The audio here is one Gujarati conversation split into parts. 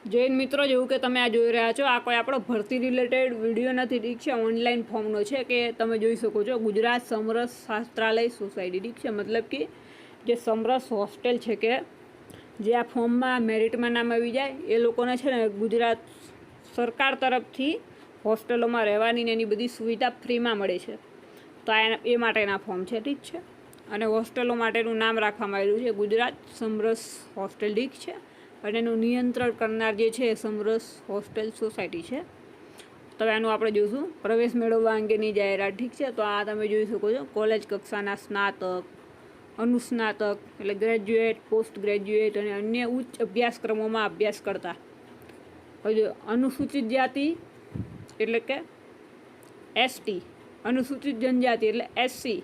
જૈન મિત્રો, જેવું કે તમે આ જોઈ રહ્યા છો, આ કોઈ આપણો ભરતી રિલેટેડ વિડીયો નથી, ઠીક છે. ઓનલાઈન ફોર્મનો છે કે તમે જોઈ શકો છો. ગુજરાત સમરસ શાસ્ત્રાલય સોસાયટી, ઠીક છે. મતલબ કે જે સમરસ હોસ્ટેલ છે કે જે આ ફોર્મમાં મેરિટમાં નામ આવી જાય એ લોકોને છે ને ગુજરાત સરકાર તરફથી હોસ્ટેલોમાં રહેવાની ને એની બધી સુવિધા ફ્રીમાં મળે છે. તો એ માટેના ફોર્મ છે, ઠીક છે. અને હોસ્ટેલો માટેનું નામ રાખવામાં આવ્યું છે ગુજરાત સમરસ હોસ્ટેલ, ઠીક છે. અને એનું નિયંત્રણ કરનાર જે છે સમરસ હોસ્ટેલ સોસાયટી છે. તો એનું આપણે જોઈશું પ્રવેશ મેળવવા અંગેની જાહેરાત, ઠીક છે. તો આ તમે જોઈ શકો છો. કોલેજ કક્ષાના સ્નાતક, અનુસ્નાતક એટલે ગ્રેજ્યુએટ, પોસ્ટ ગ્રેજ્યુએટ અને અન્ય ઉચ્ચ અભ્યાસક્રમોમાં અભ્યાસ કરતા હજુ અનુસૂચિત જાતિ એટલે કે એસટી, અનુસૂચિત જનજાતિ એટલે એસસી,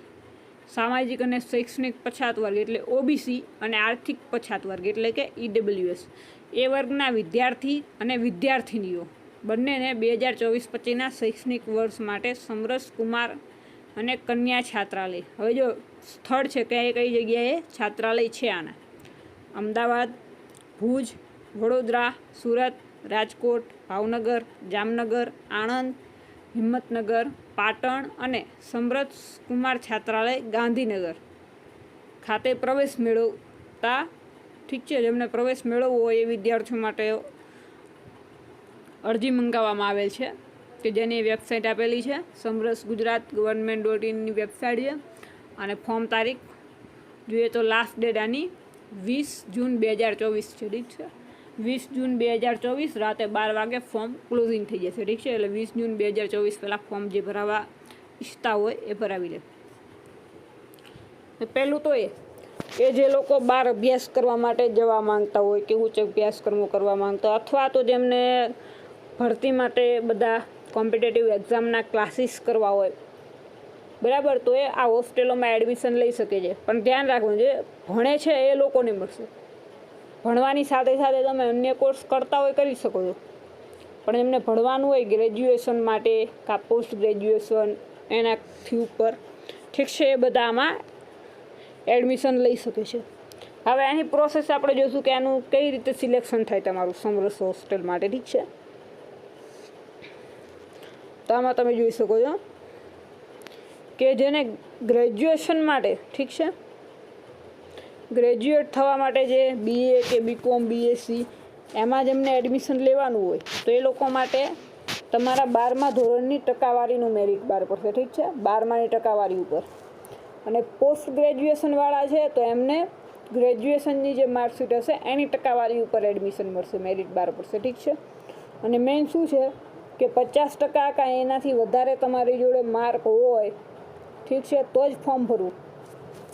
સામાજિક અને શૈક્ષણિક પછાત વર્ગ એટલે ઓબીસી અને આર્થિક પછાત વર્ગ એટલે કે ઈડબ્લ્યુએસ એ વર્ગના વિદ્યાર્થી અને વિદ્યાર્થિનીઓ બંનેને 2024-25ના શૈક્ષણિક વર્ષ માટે સમરસ કુમાર અને કન્યા છાત્રાલય. હવે જો સ્થળ છે કઈ જગ્યાએ છાત્રાલય છે આના: અમદાવાદ, ભુજ, વડોદરા, સુરત, રાજકોટ, ભાવનગર, જામનગર, આણંદ, હિંમતનગર, પાટણ અને સમરસ કુમાર છાત્રાલય ગાંધીનગર ખાતે પ્રવેશ મેળવતા, ઠીક છે. જેમને પ્રવેશ મેળવવો હોય એ વિદ્યાર્થીઓ માટે અરજી મંગાવવામાં આવેલ છે કે જેની વેબસાઇટ આપેલી છે સમરસ ગુજરાત government.in વેબસાઇટ છે. અને ફોર્મ તારીખ જોઈએ તો લાસ્ટ ડેટ આની 20 જૂન 2024 છે, ઠીક છે. 20 જૂન 2024 રાતે 12 વાગે ફોર્મ ક્લોઝિંગ થઈ જશે, ઠીક છે. એટલે 20 જૂન 2024 પહેલાં ફોર્મ જે ભરાવા ઈચ્છતા હોય એ ભરાવી લે. પહેલું તો એ જે લોકો બહાર અભ્યાસ કરવા માટે જવા માંગતા હોય કે ઉચ્ચ અભ્યાસક્રમો કરવા માંગતા અથવા તો જેમને ભરતી માટે બધા કોમ્પિટેટિવ એક્ઝામના ક્લાસીસ કરવા હોય, બરાબર, તો એ આ હોસ્ટેલોમાં એડમિશન લઈ શકે છે. પણ ધ્યાન રાખવું, જે ભણે છે એ લોકોને મળશે. ભણવાની સાથે સાથે તમે અન્ય કોર્સ કરતા હોય કરી શકો છો, પણ એમને ભણવાનું હોય ગ્રેજ્યુએશન માટે કાં પોસ્ટ ગ્રેજ્યુએશન એનાથી ઉપર, ઠીક છે, એ બધામાં એડમિશન લઈ શકે છે. હવે એની પ્રોસેસ આપણે જોઈશું કે આનું કઈ રીતે સિલેક્શન થાય તમારું સમરસ હોસ્ટેલ માટે, ઠીક છે. તો આમાં તમે જોઈ શકો છો કે જેને ગ્રેજ્યુએશન માટે, ઠીક છે, ગ્રેજ્યુએટ થવા માટે જે બીએ કે બીકોમ, બીએસસી એમાં જેમને એડમિશન લેવાનું હોય તો એ લોકો માટે તમારા 12મા ધોરણની ટકાવારીનું મેરિટ બહાર પડશે, ઠીક છે, 12માની ટકાવારી ઉપર. અને પોસ્ટ ગ્રેજ્યુએશનવાળા છે તો એમને ગ્રેજ્યુએશનની જે માર્કશીટ હશે એની ટકાવારી ઉપર એડમિશન મળશે, મેરિટ બહાર પડશે, ઠીક છે. અને મેઇન શું છે કે 50% કાં એનાથી વધારે તમારી જોડે માર્ક હોય, ઠીક છે, તો જ ફોર્મ ભરવું.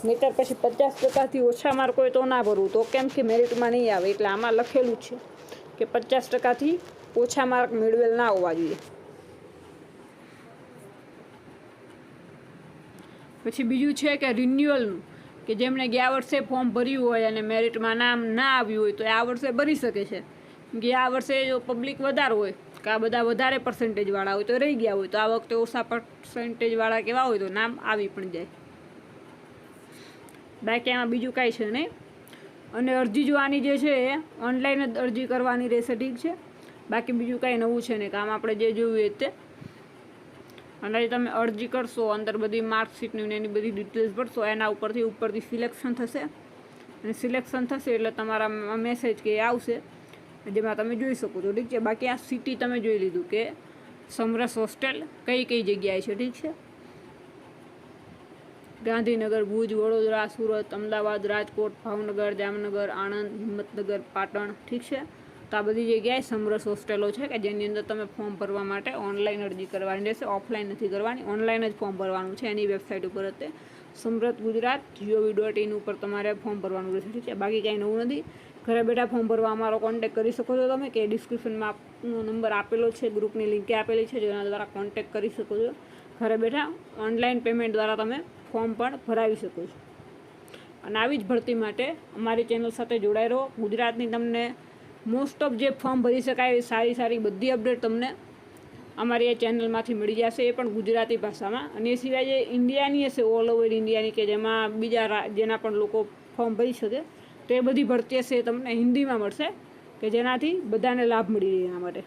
નહીંતર પછી 50%થી ઓછા માર્ક હોય તો ના ભરવું. તો કેમ કે મેરિટમાં નહીં આવે. એટલે આમાં લખેલું છે કે 50%થી ઓછા માર્ક મેળવેલ ના હોવા જોઈએ. પછી બીજું છે કે રિન્યુઅલનું, કે જેમણે ગયા વર્ષે ફોર્મ ભર્યું હોય અને મેરિટમાં નામ ના આવ્યું હોય તો આ વર્ષે ભરી શકે છે. કે આ વર્ષે જો પબ્લિક વધારે હોય કે આ બધા વધારે પર્સન્ટેજવાળા હોય તો રહી ગયા હોય, તો આ વખતે ઓછા પર્સન્ટેજવાળા કેવા હોય તો નામ આવી પણ જાય. બાકી આમાં બીજું કાંઈ છે નહીં. અને અરજી જોવાની જે છે એ ઓનલાઈન જ અરજી કરવાની રહેશે, ઠીક છે. બાકી બીજું કાંઈ નવું છે નહીં. કામ આપણે જે જોયું એ તે. અને તમે અરજી કરશો, અંદર બધી માર્કશીટની એની બધી ડિટેલ્સ ભરશો, એના ઉપરથી સિલેક્શન થશે. અને સિલેક્શન થશે એટલે તમારા મેસેજ કે આવશે જેમાં તમે જોઈ શકો છો, ઠીક છે. બાકી આ સિટી તમે જોઈ લીધું કે સમરસ હોસ્ટેલ કઈ જગ્યાએ છે, ઠીક છે. ગાંધીનગર, ભુજ, વડોદરા, સુરત, અમદાવાદ, રાજકોટ, ભાવનગર, જામનગર, આણંદ, હિંમતનગર, પાટણ, ઠીક છે. તો આ બધી જગ્યાએ સમરસ હોસ્ટેલો છે કે જેની અંદર તમે ફોર્મ ભરવા માટે ઓનલાઈન અરજી કરવાની રહેશે. ઓફલાઈન નથી કરવાની, ઓનલાઈન જ ફોર્મ ભરવાનું છે. એની વેબસાઇટ ઉપર તે સમરસ ગુજરાત gov.in ઉપર તમારે ફોર્મ ભરવાનું રહેશે, ઠીક છે. બાકી કાંઈ નવું નથી. ઘરે બેઠા ફોર્મ ભરવા અમારો કોન્ટેક્ટ કરી શકો છો તમે, કે ડિસ્ક્રિપ્શનમાં આપનો નંબર આપેલો છે, ગ્રુપની લિંક આપેલી છે, જેના દ્વારા કોન્ટેક્ટ કરી શકો છો. ઘરે બેઠા ઓનલાઈન પેમેન્ટ દ્વારા તમે ફોર્મ પણ ભરાવી શકો છો. અને આવી જ ભરતી માટે અમારી ચેનલ સાથે જોડાઈ રહો. ગુજરાતની તમને મોસ્ટ ઓફ જે ફોર્મ ભરી શકાય એવી સારી બધી અપડેટ તમને અમારી આ ચેનલમાંથી મળી જશે, એ પણ ગુજરાતી ભાષામાં. અને એ સિવાય જે ઇન્ડિયાની હશે, ઓલ ઓવર ઇન્ડિયાની, કે જેમાં બીજા જેના પણ લોકો ફોર્મ ભરી શકે, તો એ બધી ભરતી હશે એ તમને હિન્દીમાં મળશે. કે જેનાથી બધાને લાભ મળી રહે એના માટે.